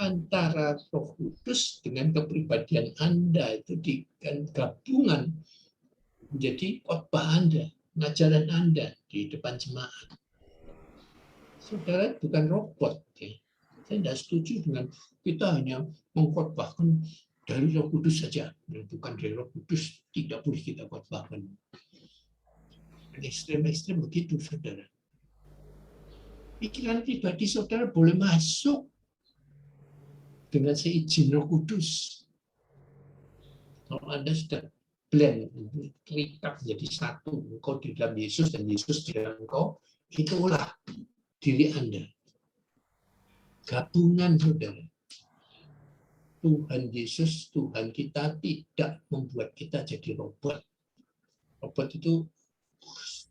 Antara Roh Kudus dengan kepribadian Anda itu gabungan menjadi khotbah Anda, pengajaran Anda di depan jemaat. Saudara bukan robot. Ya. Saya tidak setuju dengan kita hanya mengkhotbahkan dari Roh Kudus saja. Bukan dari Roh Kudus tidak boleh kita khotbahkan. Ekstrem-ekstrem begitu, saudara. Pikiran pribadi saudara boleh masuk dengan seizin Roh Kudus. Kalau Anda sudah blend, terikat menjadi satu, engkau di dalam Yesus dan Yesus di dalam engkau, itulah diri Anda. Gabungan saudara. Tuhan Yesus, Tuhan kita tidak membuat kita jadi robot. Robot itu,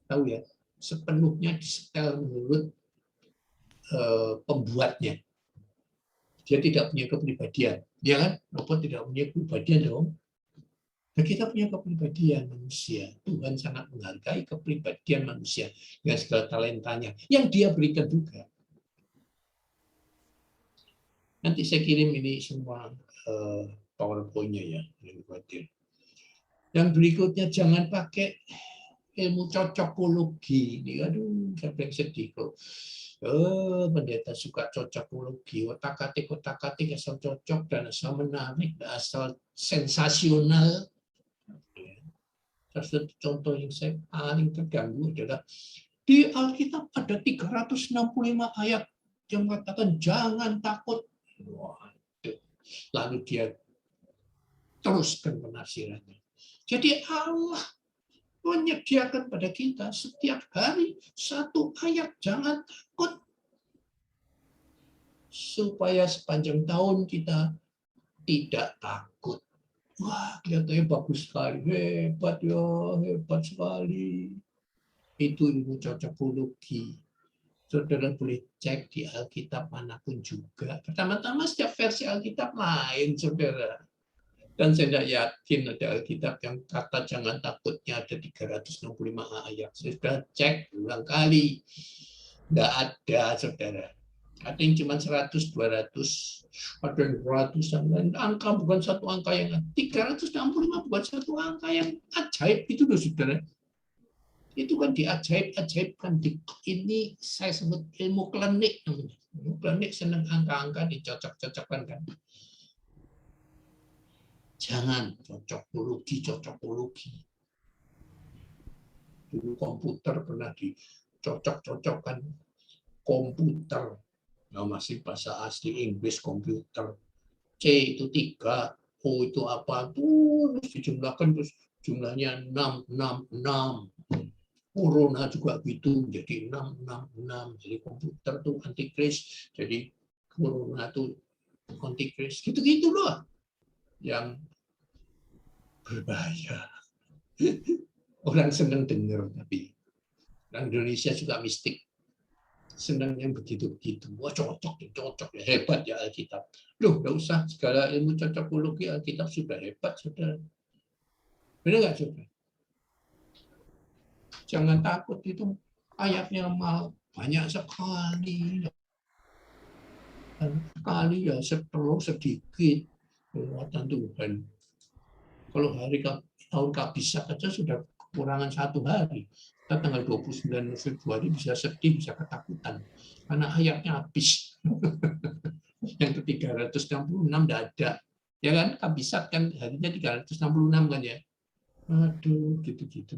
tahu ya, sepenuhnya disetel menurut pembuatnya. Dia tidak punya kepribadian. Ya kan? Robot tidak punya kepribadian dong. Nah, kita punya kepribadian manusia. Tuhan sangat menghargai kepribadian manusia dengan segala talentanya yang Dia berikan juga. Nanti saya kirim ini semua PowerPoint-nya ya. Yang berikutnya jangan pakai ilmu cocokologi ini, aduh sampai sedih kok. Pendeta suka cocokologi, otak-atik asal cocok dan asal menarik, dan asal sensasional. Salah satu contoh yang saya paling terganggu adalah di Alkitab ada 365 ayat yang mengatakan jangan takut. Waduh. Lalu dia teruskan penafsirannya. Jadi Allah menyediakan pada kita setiap hari satu ayat jangan takut. Supaya sepanjang tahun kita tidak takut. Wah, kelihatannya bagus sekali. Hebat ya, hebat sekali. Itu ilmu cocokologi. Saudara boleh cek di Alkitab manapun juga. Pertama-tama setiap versi Alkitab lain, saudara. Dan saya tidak yakin ada Alkitab yang kata jangan takutnya ada 365 ayat. Saya sudah cek berulang kali. Tidak ada, saudara. Ada yang cuma 100, 200, ada yang ratusan. Dan angka bukan satu angka yang 365 bukan satu angka yang ajaib itu loh, saudara. Itu kan diajaib-ajaibkan. Ini saya sebut ilmu klinik. Ilmu klinik senang angka-angka dicocok-cocokkan kan. Jangan cocokologi. Dulu komputer pernah dicocok-cocokkan. Komputer. Nah, masih bahasa asli Inggris komputer. C itu 3, O itu apa? Terus dijumlahkan, terus jumlahnya 666. Corona juga gitu, jadi 666. Jadi komputer tuh antikris, jadi corona tuh antikris. Gitu-gitu loh. Yang berbahaya. Orang senang dengar, tapi orang Indonesia juga mistik. Senang yang begitu-begitu. Wah, cocok ya, hebat ya Alkitab. Loh, nggak usah segala ilmu cocokologi Alkitab sudah hebat, saudara. Benar nggak, saudara? Jangan takut, itu ayatnya banyak sekali. Sekali ya sedikit kekuatan Tuhan. Kalau tahun Kabisat saja sudah kekurangan 1 hari. Kita tanggal 29 Februari bisa sedih, bisa ketakutan. Karena ayatnya habis. Yang ke 366 tidak ada. Ya kan, Kabisat kan harinya 366 kan ya. Aduh, gitu-gitu.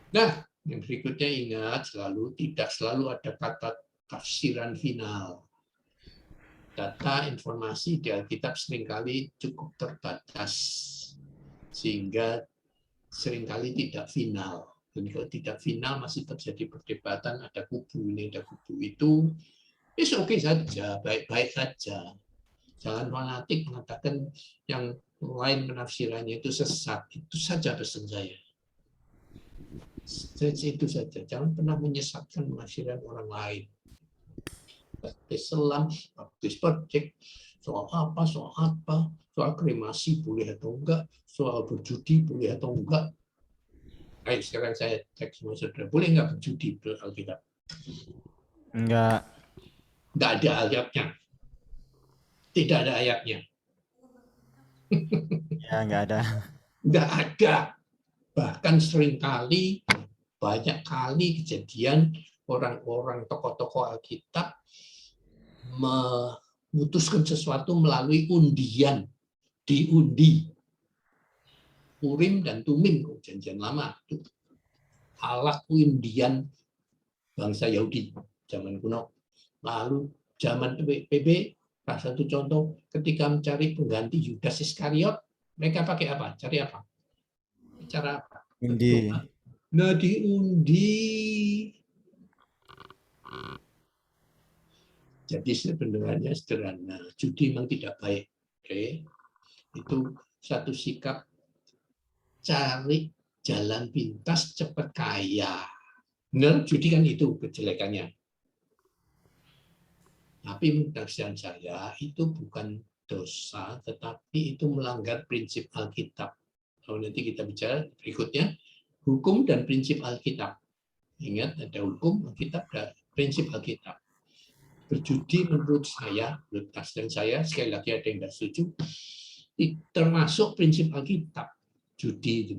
Nah, yang berikutnya ingat tidak selalu ada kata tafsiran final. Data informasi di Alkitab seringkali cukup terbatas, sehingga seringkali tidak final. Dan kalau tidak final masih terjadi perdebatan, ada kubu ini, ada kubu itu. Oke saja, baik-baik saja. Jangan fanatik mengatakan yang lain penafsirannya itu sesat. Itu saja pesan saya. Itu saja. Jangan pernah menyesatkan penafsiran orang lain. Baptis selam, baptis percik, soal apa, soal kremasi boleh atau enggak, soal berjudi boleh atau enggak. Baik, sekarang saya cek semua saudara, boleh enggak berjudi Alkitab? Enggak. Enggak ada ayatnya. Tidak ada ayatnya. Ya, enggak ada. Enggak ada. Bahkan seringkali, banyak kali kejadian orang-orang tokoh-tokoh Alkitab memutuskan sesuatu melalui undian, diundi. Urim dan Tumim, perjanjian lama itu alat undian bangsa Yahudi zaman kuno. Lalu zaman PB, salah satu contoh ketika mencari pengganti Yudas Iskariot, mereka pakai apa? Cari apa? Cara apa? Undi. Nah, diundi. Jadi sebenarnya sederhana. Judi memang tidak baik. Oke. Itu satu sikap cari jalan pintas cepat kaya. Benar, judi kan itu kejelekannya. Tapi menurut saya itu bukan dosa, tetapi itu melanggar prinsip Alkitab. Kalau nanti kita bicara berikutnya, hukum dan prinsip Alkitab. Ingat, ada hukum Alkitab, ada prinsip Alkitab. Berjudi menurut saya, menurut tafsiran saya, sekali lagi ada yang tidak setuju, termasuk prinsip Alkitab, judi itu.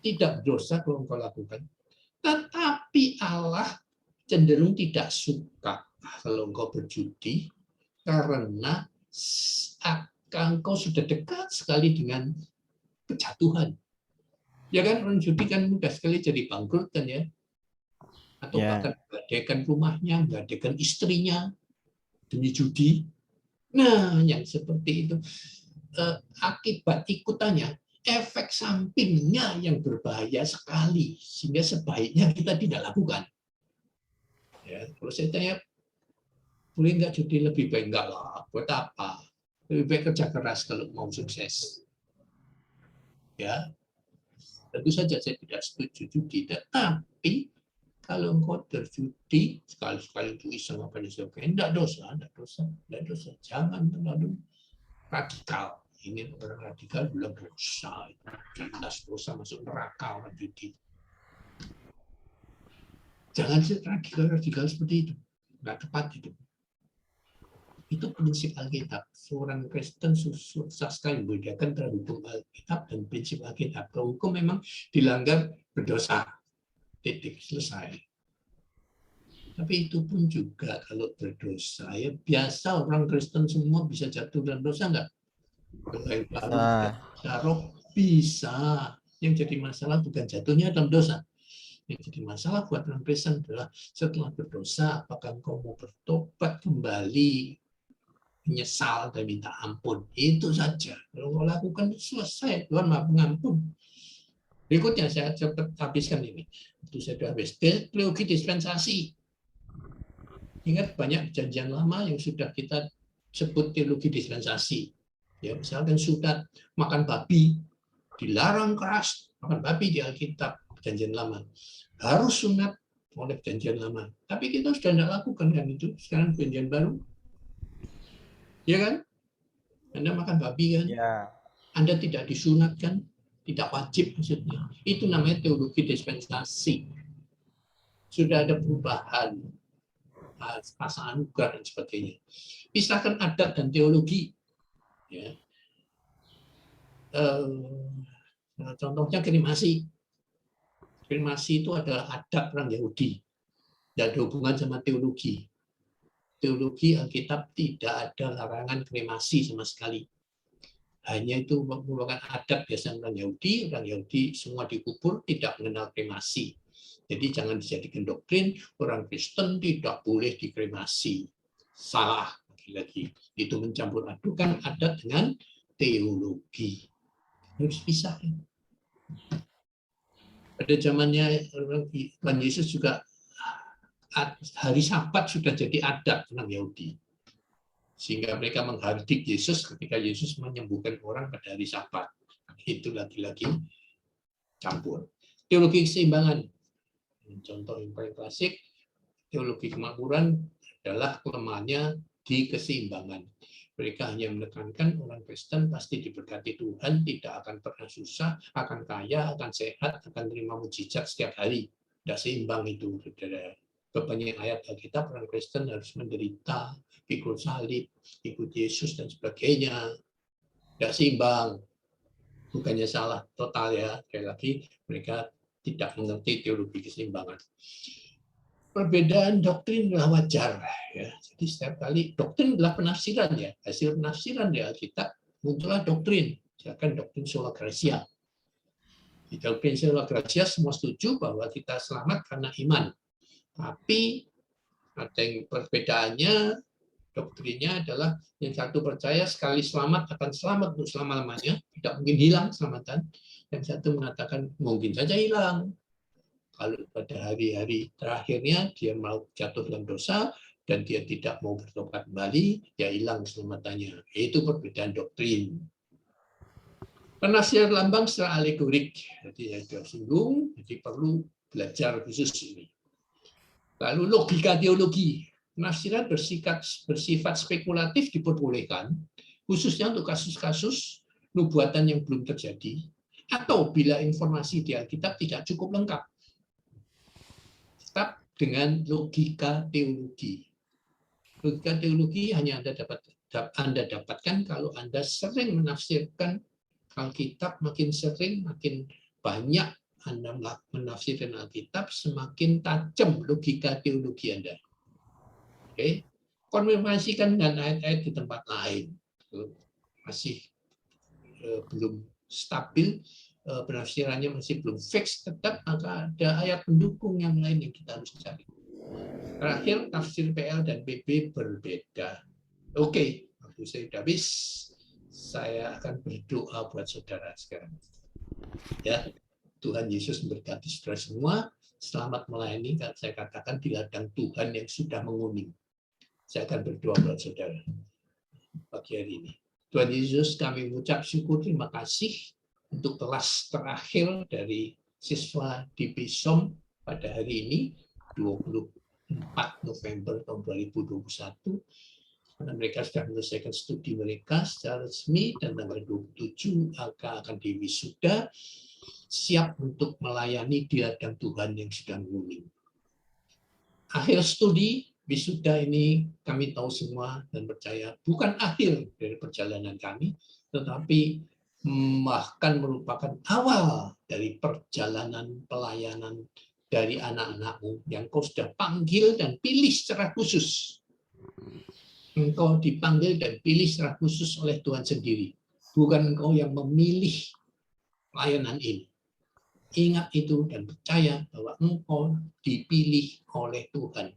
tidak berdosa kalau engkau lakukan. Tetapi Allah cenderung tidak suka kalau engkau berjudi, karena engkau sudah dekat sekali dengan kejatuhan. Ya kan, orang judi kan mudah sekali jadi bangkrut kan ya. Atau Ya. bahkan menggadaikan rumahnya, menggadaikan istrinya demi judi. Nah, yang seperti itu akibat ikutannya, efek sampingnya yang berbahaya sekali, sehingga sebaiknya kita tidak lakukan. Ya, kalau saya tanya, boleh nggak judi, lebih baik enggak lah. Buat apa? Lebih baik kerja keras kalau mau sukses. Ya, tentu saja saya tidak setuju judi, tetapi kalau engkau terjudi sekali-sekali itu iseng apa dan sebagainya, tidak dosa. Jangan terlalu radikal. Ini orang radikal bilang dosa, jelas dosa, masuk neraka orang judi. Jangan radikal seperti itu, nggak tepat itu. Itu prinsip Alkitab. Seorang Kristen susah sekali membedakan antara hukum Alkitab dan prinsip Alkitab. Kalau hukum memang dilanggar, berdosa. Titik, selesai. Tapi itu pun juga kalau berdosa, ya biasa orang Kristen semua bisa jatuh dalam dosa enggak? Roh bisa. Yang jadi masalah bukan jatuhnya dalam dosa. Yang jadi masalah buat orang Kristen adalah setelah berdosa, apakah engkau mau bertobat kembali, menyesal dan minta ampun. Itu saja. Kalau engkau lakukan, selesai. Tuhan maha pengampun. Berikutnya saya cepat habiskan ini. Itu saya sudah habis. Teologi dispensasi. Ingat banyak perjanjian lama yang sudah kita sebut teologi dispensasi. Ya, misalkan sudah makan babi, dilarang keras makan babi di Alkitab perjanjian lama. Harus sunat oleh perjanjian lama. Tapi kita sudah tidak lakukan kan itu. Sekarang perjanjian baru. Ya kan? Anda makan babi kan? Ya. Anda tidak disunatkan, tidak wajib maksudnya. Itu namanya teologi dispensasi. Sudah ada perubahan, pasangan anugerah dan sebagainya. Pisahkan adat dan teologi. Ya. Contohnya kremasi. Kremasi itu adalah adat orang Yahudi. Tidak ada hubungan sama teologi. Teologi Alkitab tidak ada larangan kremasi sama sekali. Hanya itu merupakan adat biasa orang Yahudi semua dikubur, tidak mengenal kremasi. Jadi jangan dijadikan doktrin orang Kristen tidak boleh dikremasi. Salah lagi. Itu mencampur adukan adat dengan teologi. Harus pisah. Pada zamannya Tuhan Yesus juga hari Sabat sudah jadi adat orang Yahudi. Sehingga mereka menghardik Yesus ketika Yesus menyembuhkan orang pada hari Sabat. Itu lagi-lagi campur. Teologi keseimbangan. Contoh yang paling klasik, teologi kemakmuran adalah kelemahannya di keseimbangan. Mereka hanya menekankan orang Kristen pasti diberkati Tuhan, tidak akan pernah susah, akan kaya, akan sehat, akan terima mujizat setiap hari. Tidak seimbang itu, saudara. Kebanyakan ayat Alkitab orang Kristen harus menderita, ikut salib, ikut Yesus dan sebagainya. Tidak seimbang. Bukannya salah total ya, sekali lagi mereka tidak mengerti teologi keseimbangan. Perbedaan doktrin adalah wajar. Ya. Jadi setiap kali doktrin adalah penafsiran ya, hasil penafsiran di Alkitab muncullah doktrin. Misalkan doktrin sola gratia. Di doktrin sola gratia semua setuju bahwa kita selamat karena iman. Tapi ada yang perbedaannya, doktrinnya adalah yang satu percaya sekali selamat akan selamat untuk selama-lamanya, tidak mungkin hilang keselamatan. Yang satu mengatakan mungkin saja hilang. Kalau pada hari-hari terakhirnya dia mau jatuh dalam dosa dan dia tidak mau bertobat kembali, dia hilang keselamatannya. Itu perbedaan doktrin. Penafsiran lambang secara alegorik. Jadi saya sudah singgung, jadi perlu belajar khusus ini. Lalu logika teologi. Penafsiran bersifat spekulatif diperbolehkan, khususnya untuk kasus-kasus nubuatan yang belum terjadi, atau bila informasi di Alkitab tidak cukup lengkap. Tetap dengan logika teologi. Logika teologi hanya Anda dapatkan kalau Anda sering menafsirkan Alkitab, makin sering, makin banyak Anda menafsirkan Alkitab, semakin tajam logika teologi Anda. Oke, konfirmasikan dengan ayat-ayat di tempat lain. Masih belum stabil, penafsirannya masih belum fix, tetap maka ada ayat pendukung yang lain yang kita harus cari. Terakhir, tafsir PL dan BB berbeda. Oke, waktu saya sudah habis. Saya akan berdoa buat saudara sekarang. Ya, Tuhan Yesus memberkati saudara semua. Selamat melayani, saya katakan di ladang Tuhan yang sudah menguning. Saya akan berdoa buat saudara pagi hari ini. Tuhan Yesus, kami mengucap syukur, terima kasih untuk kelas terakhir dari siswa di BISOM pada hari ini, 24 November tahun 2021. Karena mereka sudah menyelesaikan studi mereka secara resmi, dan tanggal 27 akan diwisuda, siap untuk melayani di ladang Tuhan yang sedang menguning. Akhir studi wisuda ini kami tahu semua dan percaya bukan akhir dari perjalanan kami, tetapi bahkan merupakan awal dari perjalanan pelayanan dari anak-anakmu yang kau sudah panggil dan pilih secara khusus. Engkau dipanggil dan pilih secara khusus oleh Tuhan sendiri. Bukan engkau yang memilih pelayanan ini. Ingat itu dan percaya bahwa engkau dipilih oleh Tuhan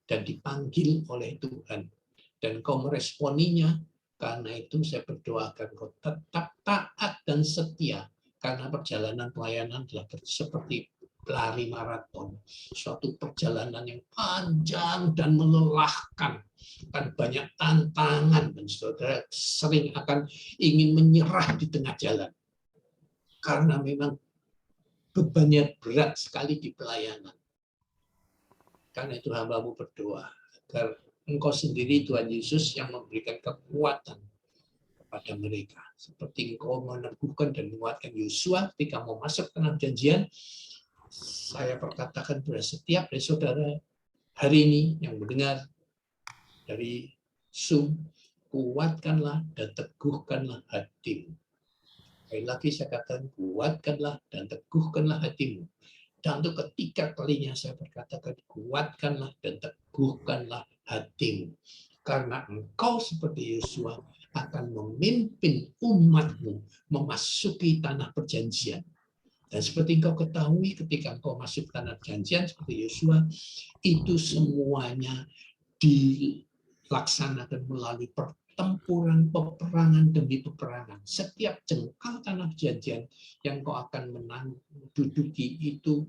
dan dipanggil oleh Tuhan. Dan engkau meresponinya. Karena itu saya berdoakan engkau tetap taat dan setia. Karena perjalanan pelayanan adalah seperti lari maraton. Suatu perjalanan yang panjang dan melelahkan. Kan banyak tantangan dan saudara sering akan ingin menyerah di tengah jalan karena memang bebannya berat sekali di pelayanan. Karena itu hamba-Mu berdoa agar Engkau sendiri Tuhan Yesus yang memberikan kekuatan kepada mereka, seperti Engkau meneguhkan dan menguatkan Yosua ketika mau masuk ke tanah janjian. Saya perkatakan kepada setiap dari saudara hari ini yang mendengar dari Zoom, kuatkanlah dan teguhkanlah hatimu. Sekali lagi saya katakan, kuatkanlah dan teguhkanlah hatimu. Dan untuk ketiga kalinya saya berkatakan, kuatkanlah dan teguhkanlah hatimu. Karena engkau seperti Yosua akan memimpin umatmu memasuki tanah perjanjian. Dan seperti engkau ketahui ketika engkau masuk tanah perjanjian seperti Yosua, itu semuanya dilaksanakan melalui pertempuran, peperangan demi peperangan. Setiap jengkal tanah perjanjian yang kau akan duduki itu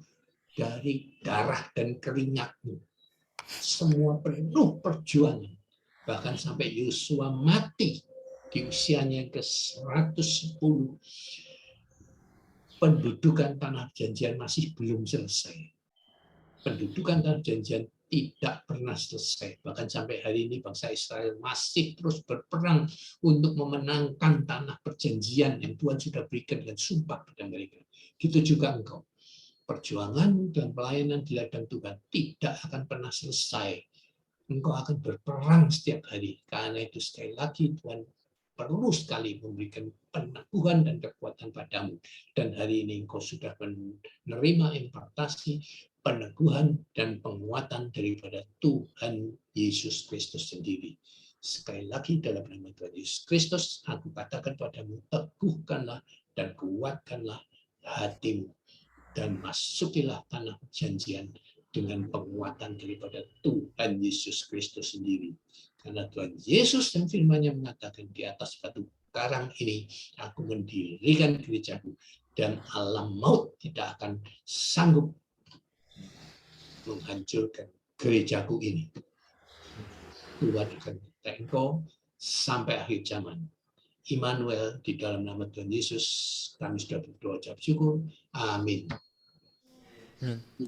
dari darah dan keringatmu. Semua penuh perjuangan. Bahkan sampai Yosua mati di usianya ke-110. Pendudukan tanah perjanjian masih belum selesai. Pendudukan tanah perjanjian tidak pernah selesai. Bahkan sampai hari ini bangsa Israel masih terus berperang untuk memenangkan tanah perjanjian yang Tuhan sudah berikan dengan sumpah pada mereka. Gitu juga engkau. Perjuangan dan pelayanan di ladang Tuhan tidak akan pernah selesai. Engkau akan berperang setiap hari. Karena itu sekali lagi Tuhan perlu sekali memberikan peneguhan dan kekuatan padamu. Dan hari ini engkau sudah menerima impartasi, peneguhan dan penguatan daripada Tuhan Yesus Kristus sendiri. Sekali lagi dalam nama Tuhan Yesus Kristus, aku katakan padamu, teguhkanlah dan kuatkanlah hatimu. Dan masukilah tanah perjanjian dengan penguatan daripada Tuhan Yesus Kristus sendiri. Karena Tuhan Yesus dan firman-Nya mengatakan, di atas batu karang ini aku mendirikan gerejaku, dan alam maut tidak akan sanggup menghancurkan gerejaku ini. Tuhan akan menyertai engkau sampai akhir zaman. Immanuel, di dalam nama Tuhan Yesus kami sudah berdoa ucap syukur. Amin.